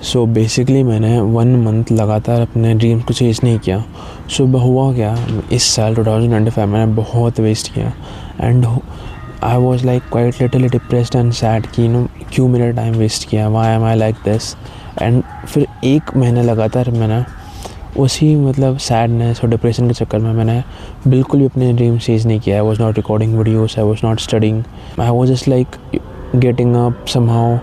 So basically मैंने 1 month लगातार अपने ड्रीम को चेज़ नहीं किया। सो हुआ क्या, इस साल 2025 मैंने बहुत वेस्ट किया and I was like quite literally depressed and sad कि क्यों मेरा टाइम वेस्ट किया, why am I like this. And फिर 1 महीने लगातार मैंने उसी सैडनेस और डिप्रेशन के चक्कर में मैंने बिल्कुल भी अपने ड्रीम चेज़ नहीं किया। I was not recording videos, I was not studying, I was just like getting up somehow,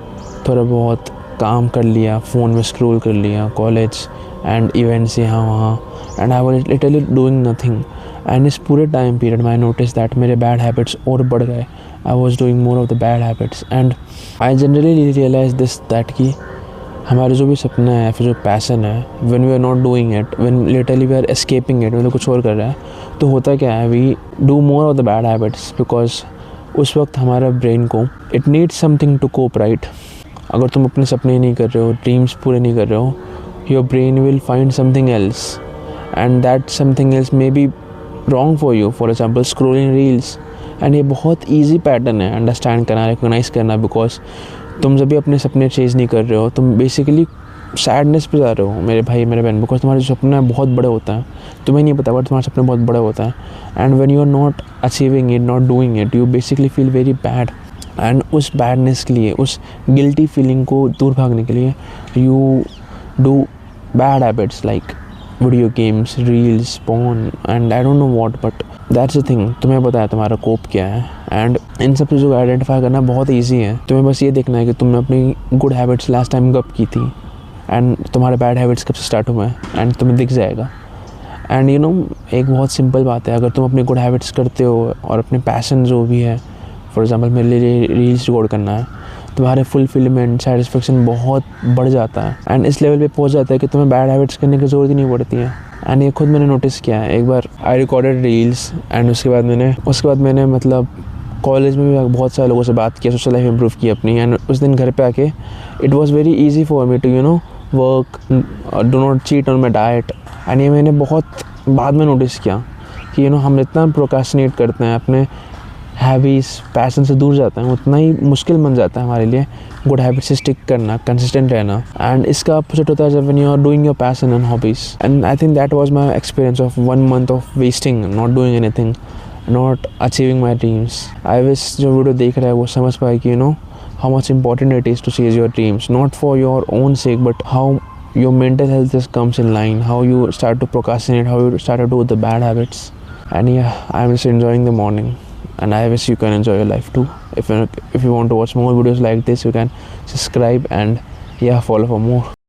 थोड़ा बहुत काम कर लिया, फ़ोन में स्क्रॉल कर लिया, कॉलेज एंड इवेंट्स यहाँ वहाँ, and I was literally doing nothing. And इस पूरे टाइम पीरियड में आई नोटिस दैट मेरे बैड हैबिट्स और बढ़ गए। I was doing more of the bad habits and I generally realise this that कि हमारे जो भी सपना है, फिर जो पैसन है, when we are not doing it, when literally we are escaping it, मतलब कुछ और कर रहा है, तो होता क्या है, we do more of the bad habits because उस वक्त हमारा ब्रेन को it needs something to cope, right. अगर तुम अपने सपने नहीं कर रहे हो, ड्रीम्स पूरे नहीं कर रहे हो, your brain will find something else and that something else may be wrong for you, for example scrolling reels. And ये बहुत ईजी पैटर्न है अंडरस्टैंड करना, रिकोगनाइज़ करना, बिकॉज तुम जब भी अपने सपने चेज़ नहीं कर रहे हो, तुम बेसिकली सैडनेस पे जा रहे हो मेरे भाई मेरे बहन, बिकॉज तुम्हारे जो सपने बहुत बड़े होते हैं, तुम्हें नहीं पता बट तुम्हारे सपने बहुत बड़े होते हैं। And when you are not achieving it, not doing it, you basically feel very bad. And उस बैडनेस के लिए, उस गिल्टी फीलिंग को दूर भागने के लिए you do bad habits like video games, reels, porn and I don't know what, but that's the thing. तुम्हें पता है तुम्हारा कोप क्या है एंड इन सब चीज़ों को आइडेंटिफाई करना बहुत ईजी है। तुम्हें बस ये देखना है कि तुमने अपनी गुड हैबिट्स लास्ट टाइम कब की थी एंड तुम्हारे बैड हैबिट्स कब से स्टार्ट हुए हैं, एंड तुम्हें दिख जाएगा। एंड एक बहुत सिंपल बात है, अगर तुम अपनी गुड हैबिट्स करते हो और अपने पैशन जो भी है, फॉर एग्जांपल मेरे लिए रील्स रिकॉर्ड करना है, तुम्हारे फुलफिलमेंट, सेटिस्फेक्शन बहुत बढ़ जाता है एंड इस लेवल पे पहुंच जाता है कि तुम्हें बैड हैबिट्स करने की ज़रूरत ही नहीं पड़ती है। एंड ये खुद मैंने नोटिस किया है। एक बार आई रिकॉर्डेड रील्स एंड उसके बाद मैंने कॉलेज में भी बहुत सारे लोगों से बात किया, सोशल लाइफ इंप्रूव की अपनी। एंड उस दिन घर पे आके it was very easy for me to work, do not cheat on my diet. And ये मैंने बहुत बाद में नोटिस किया कि हम जितना प्रोक्रेस्टिनेट करते हैं, अपने हैबिट्स पैशन से दूर जाते हैं, उतना ही मुश्किल बन जाता है हमारे लिए गुड हैबिट से स्टिक करना, कंसिस्टेंट रहना। एंड इसका अपोजिट होता है जब when you are doing your passion and hobbies. And I think that was my experience of 1 month of wasting, not doing anything, not achieving my dreams. I wish जो video देख रहा है वो समझ पाए कि how much important it is to chase your dreams, not for your own sake, but how your mental health just comes in line, how you start to procrastinate, how you start to do the bad habits. And yeah, I'm just enjoying the morning, and I wish you can enjoy your life too. If you want to watch more videos like this, you can subscribe and yeah, follow for more.